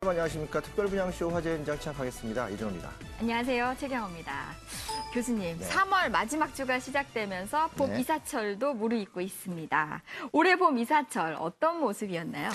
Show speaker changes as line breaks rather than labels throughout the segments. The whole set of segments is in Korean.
안녕하십니까. 특별분양쇼 화제 현장 시작하겠습니다. 이준호입니다.
안녕하세요. 최경호입니다. 교수님, 3월 마지막 주가 시작되면서 봄 이사철도 무르익고 있습니다. 올해 봄 이사철 어떤 모습이었나요?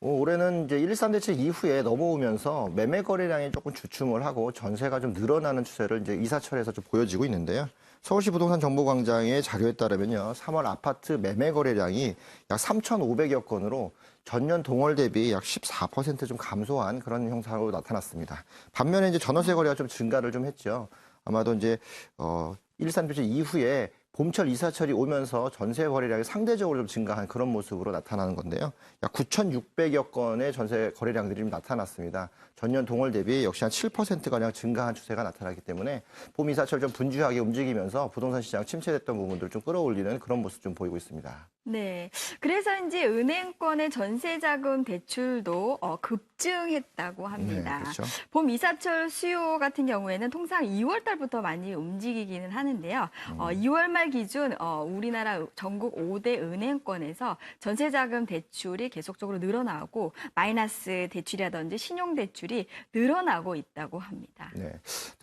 올해는 이제 1.13 대책 이후에 넘어오면서 매매 거래량이 조금 주춤을 하고 전세가 좀 늘어나는 추세를 이제 이사철에서 좀 보여지고 있는데요. 서울시 부동산 정보광장의 자료에 따르면요, 3월 아파트 매매 거래량이 약 3,500여 건으로 전년 동월 대비 약 14% 좀 감소한 그런 형상으로 나타났습니다. 반면에 이제 전월세 거래가 좀 증가를 좀 했죠. 아마도 이제 1.13 대책 이후에 봄철 이사철이 오면서 전세 거래량이 상대적으로 좀 증가한 그런 모습으로 나타나는 건데요. 약 9,600여 건의 전세 거래량들이 좀 나타났습니다. 전년 동월 대비 역시 한 7%가량 증가한 추세가 나타나기 때문에 봄 이사철 좀 분주하게 움직이면서 부동산 시장 침체됐던 부분들을 좀 끌어올리는 그런 모습 좀 보이고 있습니다.
네, 그래서인지 은행권의 전세자금 대출도 급증했다고 합니다.
네, 그렇죠.
봄 이사철 수요 같은 경우에는 통상 2월 달부터 많이 움직이기는 하는데요. 2월 말 기준 우리나라 전국 5대 은행권에서 전세자금 대출이 계속적으로 늘어나고 마이너스 대출이라든지 신용대출이 늘어나고 있다고 합니다.
네,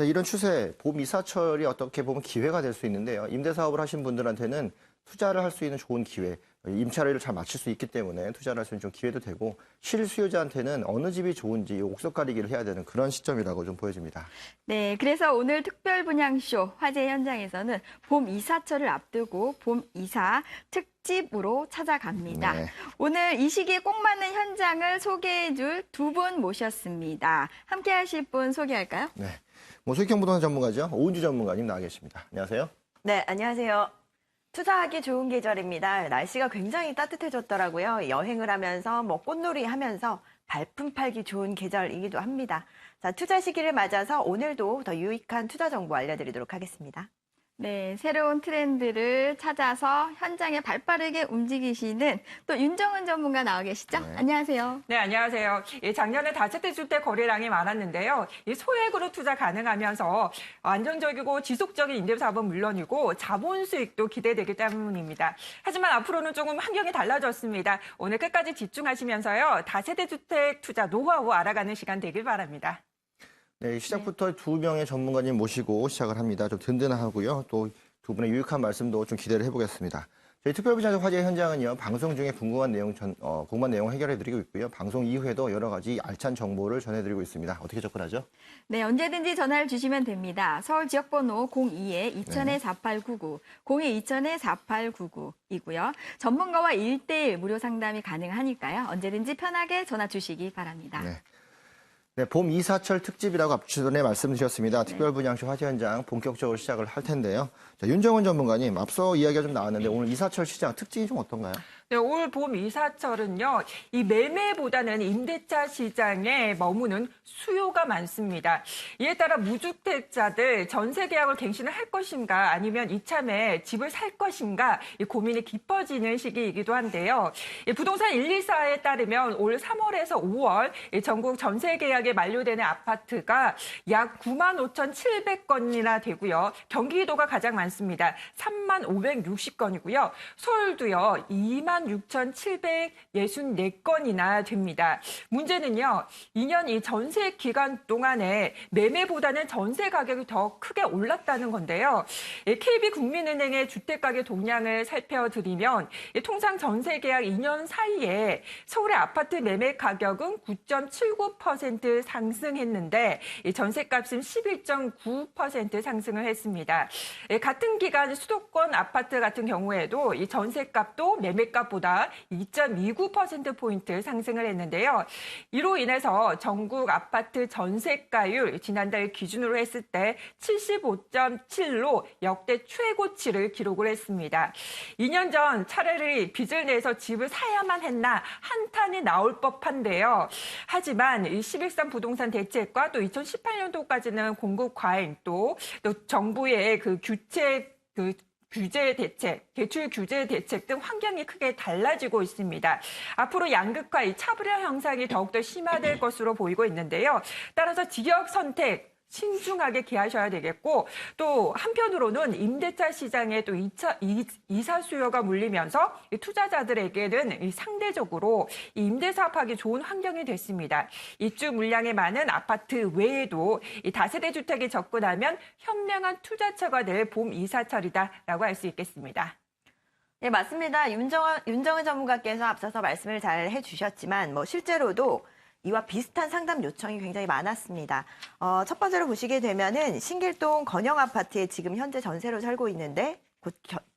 이런 추세, 봄 이사철이 어떻게 보면 기회가 될 수 있는데요. 임대사업을 하신 분들한테는 투자를 할 수 있는 좋은 기회, 임차료를 잘 맞출 수 있기 때문에 투자를 할 수 있는 좀 기회도 되고, 실수요자한테는 어느 집이 좋은지 옥석 가리기를 해야 되는 그런 시점이라고 좀 보여집니다.
네, 그래서 오늘 특별분양쇼 화제 현장에서는 봄 이사철을 앞두고 봄 이사 특집으로 찾아갑니다.
네.
오늘 이 시기에 꼭 맞는 현장을 소개해 줄 두 분 모셨습니다. 함께 하실 분 소개할까요?
네, 수익형 부동산 전문가죠. 오은주 전문가님 나와 계십니다. 안녕하세요.
네, 안녕하세요. 투자하기 좋은 계절입니다. 날씨가 굉장히 따뜻해졌더라고요. 여행을 하면서 꽃놀이 하면서 발품 팔기 좋은 계절이기도 합니다. 자, 투자 시기를 맞아서 오늘도 더 유익한 투자 정보 알려드리도록 하겠습니다.
네, 새로운 트렌드를 찾아서 현장에 발빠르게 움직이시는 또 윤정은 전문가 나와 계시죠?
네.
안녕하세요.
네, 안녕하세요. 작년에 다세대 주택 거래량이 많았는데요. 소액으로 투자 가능하면서 안정적이고 지속적인 임대사업은 물론이고 자본 수익도 기대되기 때문입니다. 하지만 앞으로는 조금 환경이 달라졌습니다. 오늘 끝까지 집중하시면서요. 다세대 주택 투자 노하우 알아가는 시간 되길 바랍니다.
네, 시작부터 두 명의 전문가님 모시고 시작을 합니다. 좀 든든하고요. 또 두 분의 유익한 말씀도 좀 기대를 해보겠습니다. 저희 특별분양 화제 현장은요, 방송 중에 궁금한 내용 해결해드리고 있고요. 방송 이후에도 여러 가지 알찬 정보를 전해드리고 있습니다. 어떻게 접근하죠?
네, 언제든지 전화를 주시면 됩니다. 서울 지역번호 02-2000-4899, 02-2000-4899이고요. 전문가와 1:1 무료 상담이 가능하니까요. 언제든지 편하게 전화 주시기 바랍니다.
네, 봄 이사철 특집이라고 앞전에 말씀드렸습니다. 특별분양쇼 화제 현장 본격적으로 시작을 할 텐데요. 자, 윤정은 전문가님, 앞서 이야기가 좀 나왔는데 오늘 이사철 시장 특징이 좀 어떤가요?
네, 올 봄 이사철은요, 이 매매보다는 임대차 시장에 머무는 수요가 많습니다. 이에 따라 무주택자들 전세 계약을 갱신을 할 것인가 아니면 이참에 집을 살 것인가 이 고민이 깊어지는 시기이기도 한데요. 부동산 124에 따르면 올 3월에서 5월 전국 전세 계약이 만료되는 아파트가 약 95,700건이나 되고요. 경기도가 가장 많습니다. 35,560건이고요. 서울도요, 26,764건이나 됩니다. 문제는요, 2년 이 전세 기간 동안에 매매보다는 전세 가격이 더 크게 올랐다는 건데요. KB국민은행의 주택가격 동향을 살펴드리면 통상 전세 계약 2년 사이에 서울의 아파트 매매 가격은 9.79% 상승했는데 전세값은 11.9% 상승을 했습니다. 같은 기간 수도권 아파트 같은 경우에도 이 전세값도 매매값보다 2.29%포인트 상승을 했는데요. 이로 인해서 전국 아파트 전세가율 지난달 기준으로 했을 때 75.7로 역대 최고치를 기록을 했습니다. 2년 전 차라리 빚을 내서 집을 사야만 했나 한탄이 나올 법한데요. 하지만 이 11.3 부동산 대책과 또 2018년도까지는 공급 과잉 또 정부의 규제 대책, 대출 규제 대책 등 환경이 크게 달라지고 있습니다. 앞으로 양극화, 이 차불화 현상이 더욱더 심화될 것으로 보이고 있는데요. 따라서 지역 선택, 신중하게 기하셔야 되겠고 또 한편으로는 임대차 시장에 또 이사 수요가 몰리면서 이 투자자들에게는 이 상대적으로 이 임대 사업하기 좋은 환경이 됐습니다. 입주 물량이 많은 아파트 외에도 이 다세대 주택에 접근하면 현명한 투자처가 될 봄 이사철이다라고 할 수 있겠습니다.
네, 맞습니다. 윤정은 전문가께서 앞서서 말씀을 잘 해주셨지만 실제로도 이와 비슷한 상담 요청이 굉장히 많았습니다. 첫 번째로 보시게 되면은 신길동 건영 아파트에 지금 현재 전세로 살고 있는데 곧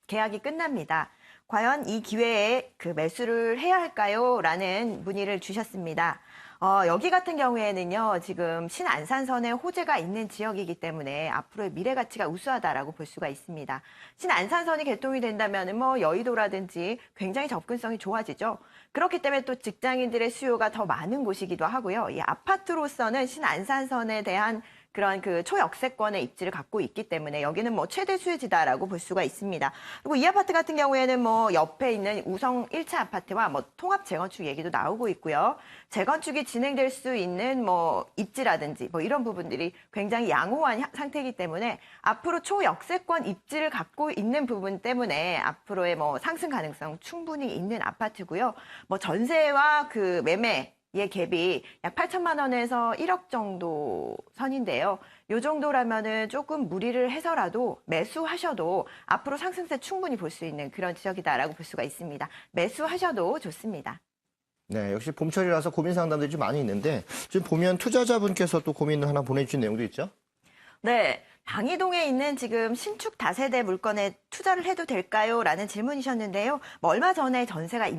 계약이 끝납니다. 과연 이 기회에 그 매수를 해야 할까요? 라는 문의를 주셨습니다. 여기 같은 경우에는요, 지금 신안산선에 호재가 있는 지역이기 때문에 앞으로의 미래 가치가 우수하다라고 볼 수가 있습니다. 신안산선이 개통이 된다면 여의도라든지 굉장히 접근성이 좋아지죠. 그렇기 때문에 또 직장인들의 수요가 더 많은 곳이기도 하고요. 이 아파트로서는 신안산선에 대한 그런 그 초역세권의 입지를 갖고 있기 때문에 여기는 최대 수요지다라고 볼 수가 있습니다. 그리고 이 아파트 같은 경우에는 옆에 있는 우성 1차 아파트와 통합 재건축 얘기도 나오고 있고요. 재건축이 진행될 수 있는 입지라든지 이런 부분들이 굉장히 양호한 상태이기 때문에 앞으로 초역세권 입지를 갖고 있는 부분 때문에 앞으로의 상승 가능성 충분히 있는 아파트고요. 전세와 그 매매 의 갭이 약 8천만 원에서 1억 정도 선인데요. 이 정도라면은 조금 무리를 해서라도 매수하셔도 앞으로 상승세 충분히 볼 수 있는 그런 지역이다라고 볼 수가 있습니다. 매수하셔도 좋습니다.
네, 역시 봄철이라서 고민 상담들이 좀 많이 있는데 지금 보면 투자자분께서 또 고민을 하나 보내주신 내용도 있죠?
네. 방이동에 있는 지금 신축 다세대 물건에 투자를 해도 될까요? 라는 질문이셨는데요. 얼마 전에 전세가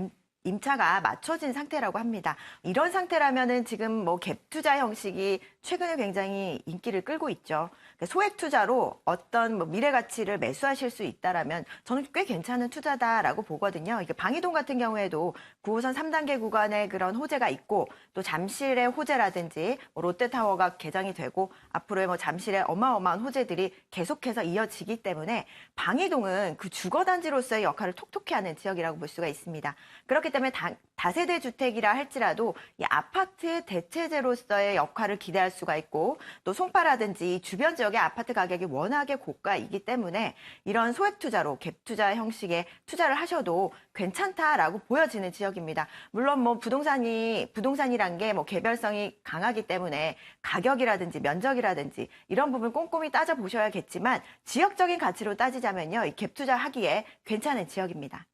임차가 맞춰진 상태라고 합니다. 이런 상태라면은 지금 갭 투자 형식이 최근에 굉장히 인기를 끌고 있죠. 소액 투자로 어떤 미래 가치를 매수하실 수 있다라면 저는 꽤 괜찮은 투자다라고 보거든요. 이게 방이동 같은 경우에도 9호선 3단계 구간에 그런 호재가 있고 또 잠실의 호재라든지 롯데타워가 개장이 되고 앞으로의 잠실의 어마어마한 호재들이 계속해서 이어지기 때문에 방이동은 그 주거단지로서의 역할을 톡톡히 하는 지역이라고 볼 수가 있습니다. 그렇기 때문에 다세대 주택이라 할지라도 이 아파트의 대체제로서의 역할을 기대할 수가 있고 또 송파라든지 주변 지역의 아파트 가격이 워낙에 고가이기 때문에 이런 소액 투자로 갭 투자 형식의 투자를 하셔도 괜찮다라고 보여지는 지역입니다. 물론 부동산이란 게 개별성이 강하기 때문에 가격이라든지 면적이라든지 이런 부분 꼼꼼히 따져 보셔야겠지만 지역적인 가치로 따지자면요, 이 갭 투자 하기에 괜찮은 지역입니다.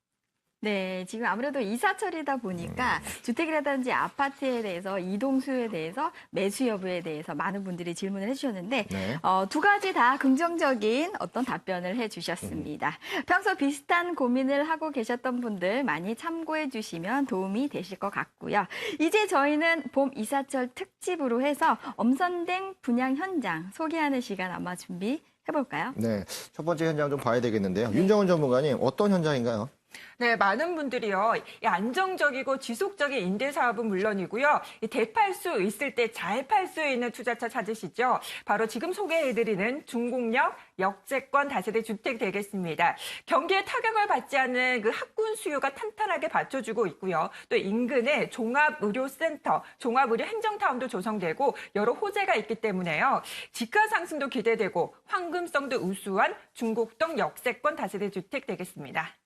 네, 지금 아무래도 이사철이다 보니까 주택이라든지 아파트에 대해서 이동 수요에 대해서 매수 여부에 대해서 많은 분들이 질문을 해주셨는데
네.
두 가지 다 긍정적인 어떤 답변을 해주셨습니다. 평소 비슷한 고민을 하고 계셨던 분들 많이 참고해 주시면 도움이 되실 것 같고요. 이제 저희는 봄 이사철 특집으로 해서 엄선된 분양 현장 소개하는 시간 아마 준비해볼까요?
네, 첫 번째 현장 좀 봐야 되겠는데요. 윤정은 전문가님, 어떤 현장인가요?
네, 많은 분들이요. 이 안정적이고 지속적인 임대 사업은 물론이고요. 이 대팔 수 있을 때 잘 팔 수 있는 투자처 찾으시죠? 바로 지금 소개해드리는 중공역 역세권 다세대 주택 되겠습니다. 경기에 타격을 받지 않는 그 학군 수요가 탄탄하게 받쳐주고 있고요. 또 인근에 종합의료센터, 종합의료 행정타운도 조성되고 여러 호재가 있기 때문에요. 집가 상승도 기대되고 황금성도 우수한 중곡동 역세권 다세대 주택 되겠습니다.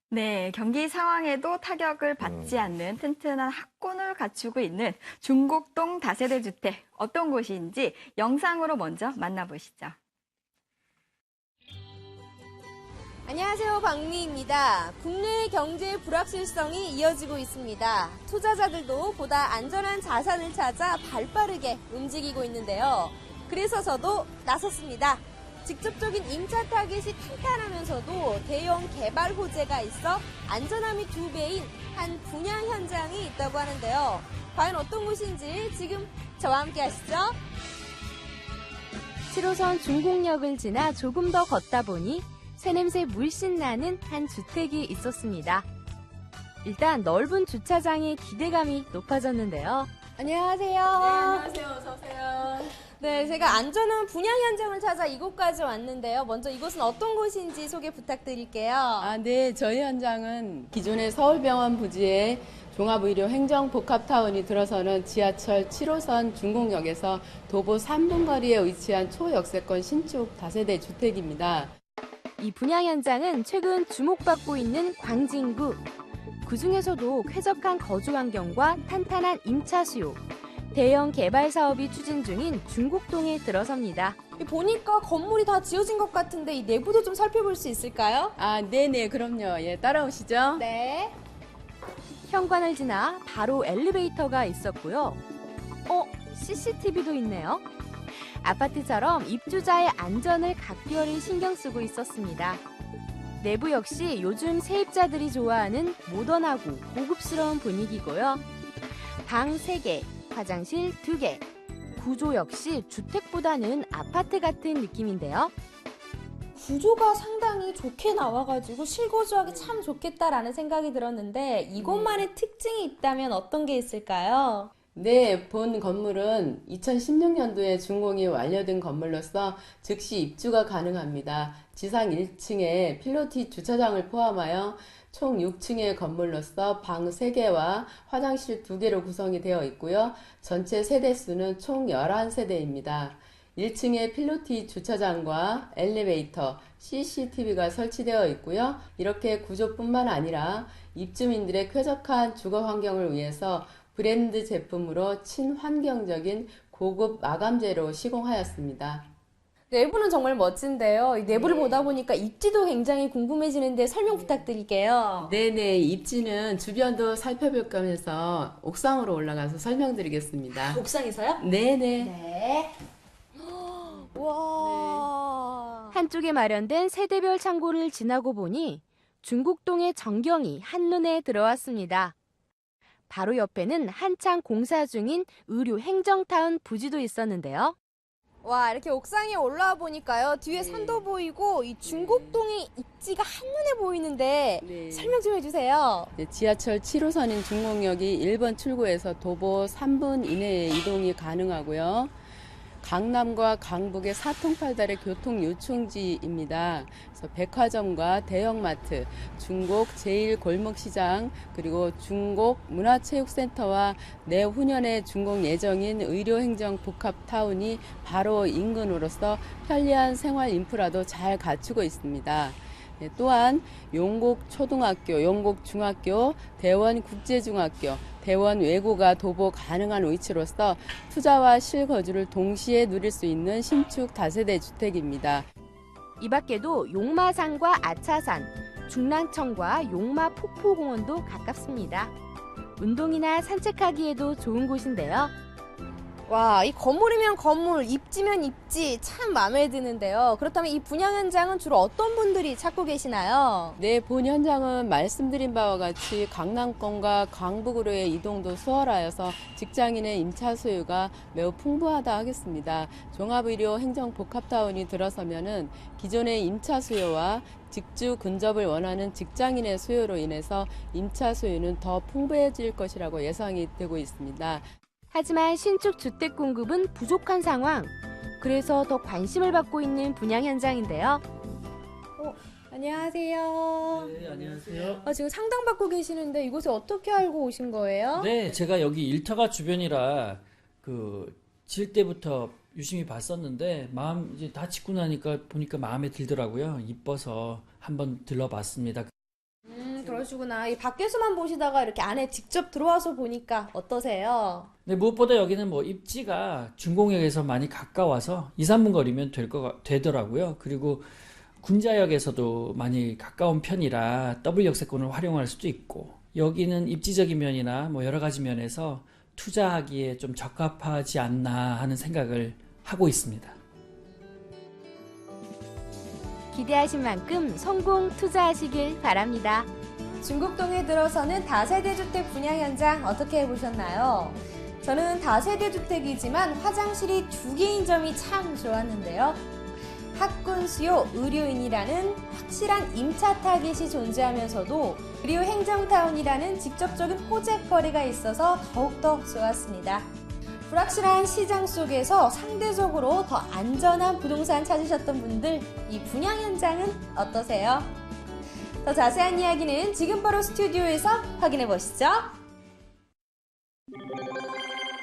네, 경기 상황에도 타격을 받지 않는 튼튼한 학군을 갖추고 있는 중곡동 다세대 주택 어떤 곳인지 영상으로 먼저 만나보시죠.
안녕하세요, 박미입니다. 국내 경제 불확실성이 이어지고 있습니다. 투자자들도 보다 안전한 자산을 찾아 발빠르게 움직이고 있는데요. 그래서 저도 나섰습니다. 직접적인 임차 타겟이 탄탄하면서도 대형 개발 호재가 있어 안전함이 2배인 한 분양 현장이 있다고 하는데요. 과연 어떤 곳인지 지금 저와 함께 하시죠. 7호선 중곡역을 지나 조금 더 걷다 보니 새냄새 물씬 나는 한 주택이 있었습니다. 일단 넓은 주차장에 기대감이 높아졌는데요. 안녕하세요.
네, 안녕하세요. 어서 오세요.
네, 제가 안전한 분양 현장을 찾아 이곳까지 왔는데요. 먼저 이곳은 어떤 곳인지 소개 부탁드릴게요.
네, 저희 현장은 기존의 서울병원 부지에
종합의료 행정복합타운이 들어서는 지하철 7호선 중곡역에서 도보 3분 거리에 위치한 초역세권 신축 다세대 주택입니다.
이 분양 현장은 최근 주목받고 있는 광진구. 그중에서도 쾌적한 거주 환경과 탄탄한 임차 수요, 대형 개발 사업이 추진 중인 중곡동에 들어섭니다.
보니까 건물이 다 지어진 것 같은데 이 내부도 좀 살펴볼 수 있을까요?
아, 네네, 그럼요. 예, 따라오시죠.
네.
현관을 지나 바로 엘리베이터가 있었고요. CCTV도 있네요. 아파트처럼 입주자의 안전을 각별히 신경 쓰고 있었습니다. 내부 역시 요즘 세입자들이 좋아하는 모던하고 고급스러운 분위기고요. 방 3개, 화장실 2개. 구조 역시 주택보다는 아파트 같은 느낌인데요.
구조가 상당히 좋게 나와가지고 실거주하기 참 좋겠다라는 생각이 들었는데 이곳만의 특징이 있다면 어떤 게 있을까요?
네, 본 건물은 2016년도에 준공이 완료된 건물로서 즉시 입주가 가능합니다. 지상 1층에 필로티 주차장을 포함하여 총 6층의 건물로서 방 3개와 화장실 2개로 구성이 되어 있고요. 전체 세대수는 총 11세대입니다. 1층에 필로티 주차장과 엘리베이터, CCTV가 설치되어 있고요. 이렇게 구조뿐만 아니라 입주민들의 쾌적한 주거 환경을 위해서 브랜드 제품으로 친환경적인 고급 마감재로 시공하였습니다.
내부는 정말 멋진데요. 이 내부를 보다 보니까 입지도 굉장히 궁금해지는데 설명 부탁드릴게요.
네네, 입지는 주변도 살펴볼 겸해서 옥상으로 올라가서 설명드리겠습니다.
옥상에서요?
네네.
네. 와.
한쪽에 마련된 세대별 창고를 지나고 보니 중곡동의 전경이 한눈에 들어왔습니다. 바로 옆에는 한창 공사 중인 의료 행정타운 부지도 있었는데요.
와, 이렇게 옥상에 올라와 보니까요. 뒤에 산도 보이고 이 중곡동의 입지가 한눈에 보이는데
네.
설명 좀 해주세요.
네, 지하철 7호선인 중곡역이 1번 출구에서 도보 3분 이내에 이동이 가능하고요. 강남과 강북의 사통팔달의 교통 요충지입니다. 그래서 백화점과 대형마트, 중곡 제1골목시장, 그리고 중곡 문화체육센터와 내후년에 준공 예정인 의료행정복합타운이 바로 인근으로서 편리한 생활 인프라도 잘 갖추고 있습니다. 네, 또한 용곡초등학교, 용곡중학교, 대원국제중학교, 대원외고가 도보 가능한 위치로서 투자와 실거주를 동시에 누릴 수 있는 신축 다세대 주택입니다.
이 밖에도 용마산과 아차산, 중랑천과 용마폭포공원도 가깝습니다. 운동이나 산책하기에도 좋은 곳인데요.
와, 이 건물이면 건물, 입지면 입지 참 마음에 드는데요. 그렇다면 이 분양 현장은 주로 어떤 분들이 찾고 계시나요?
네, 본 현장은 말씀드린 바와 같이 강남권과 강북으로의 이동도 수월하여서 직장인의 임차 수요가 매우 풍부하다 하겠습니다. 종합의료 행정복합타운이 들어서면은 기존의 임차 수요와 직주 근접을 원하는 직장인의 수요로 인해서 임차 수요는 더 풍부해질 것이라고 예상이 되고 있습니다.
하지만 신축 주택 공급은 부족한 상황. 그래서 더 관심을 받고 있는 분양 현장인데요.
안녕하세요.
네, 안녕하세요.
지금 상담받고 계시는데 이곳에 어떻게 알고 오신 거예요?
네, 제가 여기 일터가 주변이라 질 때부터 유심히 봤었는데 마음 이제 다 짓고 나니까 보니까 마음에 들더라고요. 이뻐서 한번 들러봤습니다.
그러시구나. 이 밖에서만 보시다가 이렇게 안에 직접 들어와서 보니까 어떠세요?
네, 무엇보다 여기는 뭐 입지가 중공역에서 많이 가까워서 2, 3분 거리면 되더라고요. 그리고 군자역에서도 많이 가까운 편이라 더블 역세권을 활용할 수도 있고, 여기는 입지적인 면이나 뭐 여러 가지 면에서 투자하기에 좀 적합하지 않나 하는 생각을 하고 있습니다.
기대하신 만큼 성공 투자하시길 바랍니다.
중곡동에 들어서는 다세대 주택 분양 현장 어떻게 해보셨나요? 저는 다세대 주택이지만 화장실이 2개인 점이 참 좋았는데요. 학군 수요 의료인이라는 확실한 임차 타깃이 존재하면서도 의료 행정타운이라는 직접적인 호재거리가 있어서 더욱더 좋았습니다. 불확실한 시장 속에서 상대적으로 더 안전한 부동산 찾으셨던 분들, 이 분양 현장은 어떠세요? 더 자세한 이야기는 지금 바로 스튜디오에서 확인해 보시죠.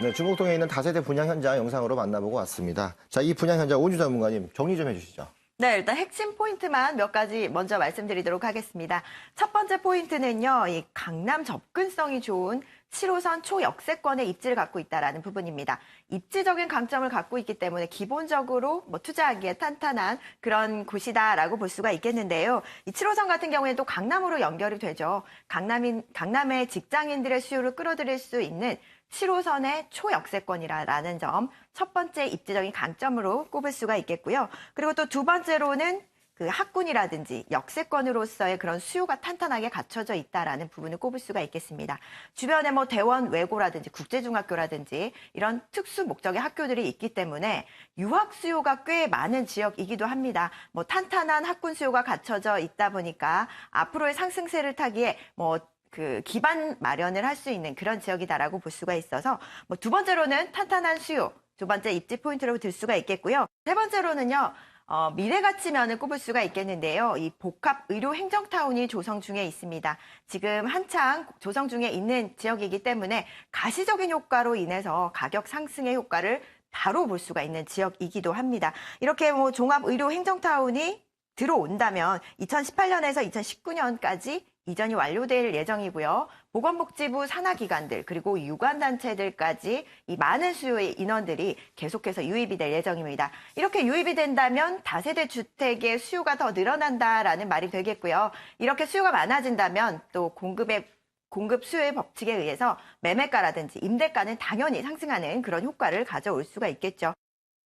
네, 중곡동에 있는 다세대 분양 현장 영상으로 만나보고 왔습니다. 자, 이 분양 현장 오은주 전문가님 정리 좀 해주시죠.
네, 일단 핵심 포인트만 몇 가지 먼저 말씀드리도록 하겠습니다. 첫 번째 포인트는요, 이 강남 접근성이 좋은 7호선 초역세권의 입지를 갖고 있다라는 부분입니다. 입지적인 강점을 갖고 있기 때문에 기본적으로 뭐 투자하기에 탄탄한 그런 곳이다라고 볼 수가 있겠는데요. 이 7호선 같은 경우에는 또 강남으로 연결이 되죠. 강남의 직장인들의 수요를 끌어들일 수 있는 7호선의 초역세권이라는 점 첫 번째 입지적인 강점으로 꼽을 수가 있겠고요. 그리고 또 두 번째로는 그 학군이라든지 역세권으로서의 그런 수요가 탄탄하게 갖춰져 있다라는 부분을 꼽을 수가 있겠습니다. 주변에 뭐 대원 외고라든지 국제중학교라든지 이런 특수 목적의 학교들이 있기 때문에 유학 수요가 꽤 많은 지역이기도 합니다. 뭐 탄탄한 학군 수요가 갖춰져 있다 보니까 앞으로의 상승세를 타기에 뭐 그 기반 마련을 할 수 있는 그런 지역이다라고 볼 수가 있어서 뭐 두 번째로는 탄탄한 수요, 두 번째 입지 포인트로 들 수가 있겠고요. 세 번째로는요. 미래 가치면을 꼽을 수가 있겠는데요. 이 복합 의료 행정타운이 조성 중에 있습니다. 지금 한창 조성 중에 있는 지역이기 때문에 가시적인 효과로 인해서 가격 상승의 효과를 바로 볼 수가 있는 지역이기도 합니다. 이렇게 뭐 종합 의료 행정타운이 들어온다면 2018년에서 2019년까지 이전이 완료될 예정이고요. 보건복지부 산하기관들 그리고 유관단체들까지 이 많은 수요의 인원들이 계속해서 유입이 될 예정입니다. 이렇게 유입이 된다면 다세대 주택의 수요가 더 늘어난다라는 말이 되겠고요. 이렇게 수요가 많아진다면 또 공급 수요의 법칙에 의해서 매매가라든지 임대가는 당연히 상승하는 그런 효과를 가져올 수가 있겠죠.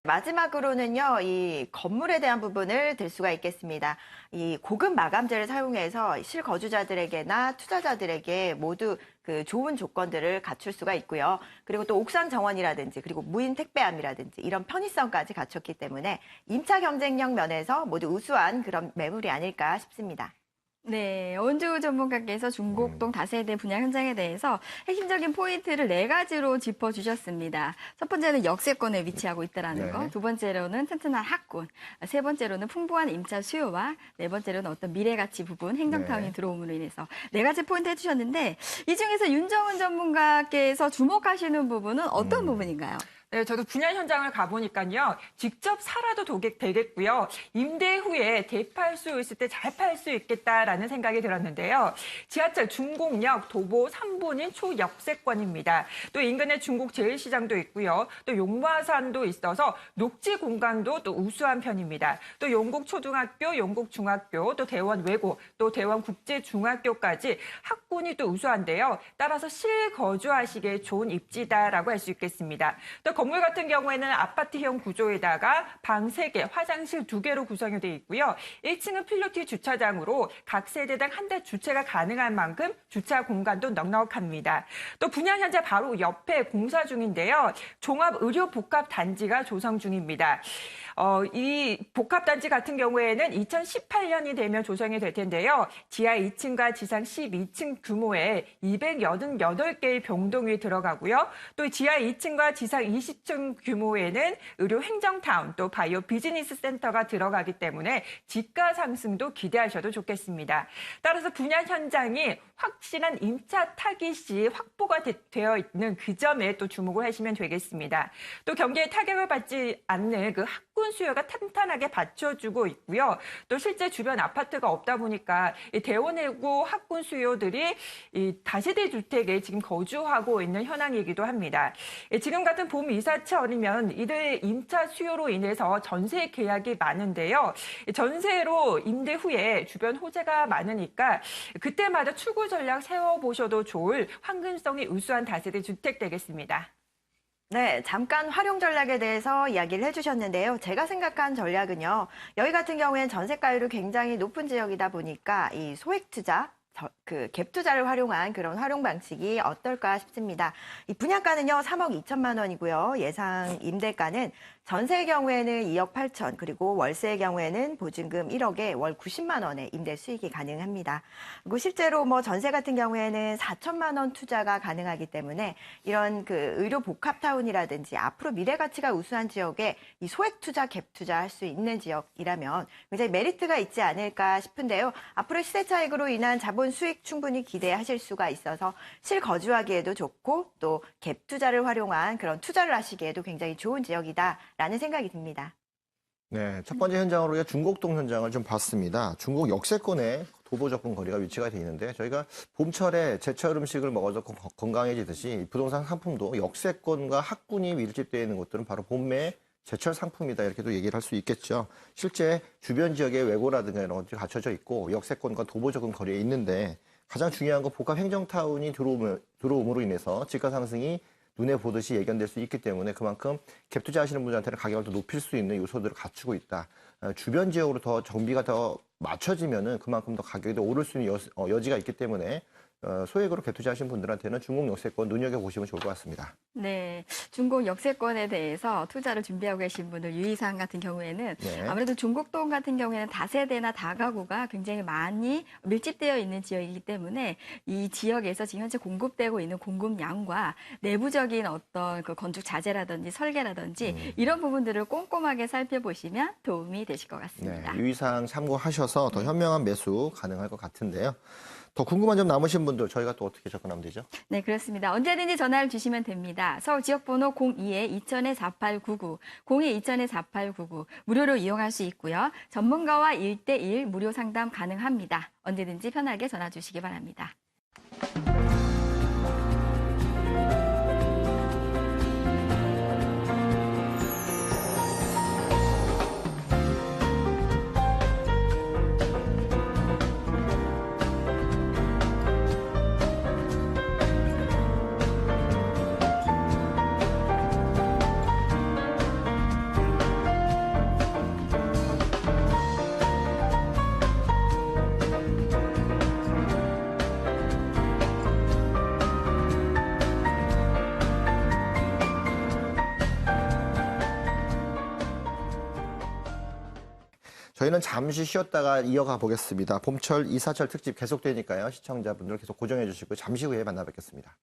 마지막으로는요, 이 건물에 대한 부분을 들 수가 있겠습니다. 이 고급 마감재를 사용해서 실거주자들에게나 투자자들에게 모두 그 좋은 조건들을 갖출 수가 있고요. 그리고 또 옥상 정원이라든지 그리고 무인 택배함이라든지 이런 편의성까지 갖췄기 때문에 임차 경쟁력 면에서 모두 우수한 그런 매물이 아닐까 싶습니다.
네, 오은주 전문가께서 중곡동 다세대 분양 현장에 대해서 핵심적인 포인트를 4가지로 짚어주셨습니다. 첫 번째는 역세권에 위치하고 있다는
네.
거, 두 번째로는 튼튼한 학군, 세 번째로는 풍부한 임차 수요와 네 번째로는 어떤 미래가치 부분, 행정타운이
네.
들어옴으로 인해서 4가지 포인트 해주셨는데 이 중에서 윤정은 전문가께서 주목하시는 부분은 어떤 부분인가요?
네, 저도 분양 현장을 가보니까요. 직접 살아도 되겠고요. 임대 후에 대팔 수 있을 때 잘 팔 수 있겠다라는 생각이 들었는데요. 지하철 중곡역 도보 3분인 초역세권입니다. 또 인근에 중곡 제일시장도 있고요. 또 용마산도 있어서 녹지 공간도 또 우수한 편입니다. 또 용곡초등학교, 용곡중학교, 또 대원 외고, 또 대원 국제중학교까지 학군이 또 우수한데요. 따라서 실거주하시기에 좋은 입지다라고 할 수 있겠습니다. 또 건물 같은 경우에는 아파트형 구조에다가 방 3개, 화장실 2개로 구성이 되어 있고요. 1층은 필로티 주차장으로 각 세대당 한 대 주차가 가능한 만큼 주차 공간도 넉넉합니다. 또 분양 현장 바로 옆에 공사 중인데요. 종합의료복합단지가 조성 중입니다. 이 복합단지 같은 경우에는 2018년이 되면 조성이 될 텐데요. 지하 2층과 지상 12층 규모의 288개의 병동이 들어가고요. 또 지하 2층과 지상 20층 규모에는 의료 행정타운 또 바이오 비즈니스 센터가 들어가기 때문에 집가 상승도 기대하셔도 좋겠습니다. 따라서 분양 현장이 확실한 임차 타깃이 확보가 되어 있는 그 점에 또 주목을 하시면 되겠습니다. 또 경기에 타격을 받지 않는 그 학군 수요가 탄탄하게 받쳐주고 있고요. 또 실제 주변 아파트가 없다 보니까 이 대원외고 학군 수요들이 이 다세대 주택에 지금 거주하고 있는 현황이기도 합니다. 지금 같은 봄 이사철이면 이들 임차 수요로 인해서 전세 계약이 많은데요. 전세로 임대 후에 주변 호재가 많으니까 그때마다 출구 전략 세워보셔도 좋을 황금성이 우수한 다세대 주택 되겠습니다.
네, 잠깐 활용 전략에 대해서 이야기를 해주셨는데요. 제가 생각한 전략은요. 여기 같은 경우에는 전세가율이 굉장히 높은 지역이다 보니까 이 소액 투자, 갭 투자를 활용한 그런 활용 방식이 어떨까 싶습니다. 이 분양가는요, 3억 2천만 원이고요. 예상 임대가는 전세의 경우에는 2억 8천, 그리고 월세의 경우에는 보증금 1억에 월 90만 원의 임대 수익이 가능합니다. 그리고 실제로 뭐 전세 같은 경우에는 4천만 원 투자가 가능하기 때문에 이런 그 의료 복합타운이라든지 앞으로 미래 가치가 우수한 지역에 이 소액 투자, 갭 투자할 수 있는 지역이라면 굉장히 메리트가 있지 않을까 싶은데요. 앞으로 시세 차익으로 인한 자본 좋은 수익 충분히 기대하실 수가 있어서 실거주하기에도 좋고 또 갭 투자를 활용한 그런 투자를 하시기에도 굉장히 좋은 지역이다라는 생각이 듭니다.
네, 첫 번째 현장으로 우리가 중곡동 현장을 좀 봤습니다. 중곡 역세권에 도보 접근 거리가 위치가 되어 있는데 저희가 봄철에 제철 음식을 먹어서 건강해지듯이 부동산 상품도 역세권과 학군이 밀집되어 있는 곳들은 바로 봄매 제철 상품이다 이렇게도 얘기를 할 수 있겠죠. 실제 주변 지역에 외고라든가 이런 것들이 갖춰져 있고 역세권과 도보 접근 거리에 있는데 가장 중요한 건 복합 행정타운이 들어옴으로 인해서 집가 상승이 눈에 보듯이 예견될 수 있기 때문에 그만큼 갭 투자하시는 분들한테는 가격을 더 높일 수 있는 요소들을 갖추고 있다. 주변 지역으로 더 정비가 더 맞춰지면은 그만큼 더 가격이 더 오를 수 있는 여지가 있기 때문에 소액으로 갭 투자하시는 분들한테는 중국 역세권 눈여겨보시면 좋을 것 같습니다.
네, 중국 역세권에 대해서 투자를 준비하고 계신 분들 유의사항 같은 경우에는 아무래도 중곡동 같은 경우에는 다세대나 다가구가 굉장히 많이 밀집되어 있는 지역이기 때문에 이 지역에서 지금 현재 공급되고 있는 공급량과 내부적인 어떤 그 건축 자재라든지 설계라든지 이런 부분들을 꼼꼼하게 살펴보시면 도움이 되실 것 같습니다.
네, 유의사항 참고하셔서 더 현명한 매수 가능할 것 같은데요. 더 궁금한 점 남으신 분들 저희가 또 어떻게 접근하면 되죠?
네, 그렇습니다. 언제든지 전화를 주시면 됩니다. 서울 지역번호 02-2000-4899, 02-2000-4899 무료로 이용할 수 있고요. 전문가와 1대1 무료 상담 가능합니다. 언제든지 편하게 전화 주시기 바랍니다.
저희는 잠시 쉬었다가 이어가 보겠습니다. 봄철 이사철 특집 계속되니까요. 시청자분들 계속 고정해 주시고 잠시 후에 만나 뵙겠습니다.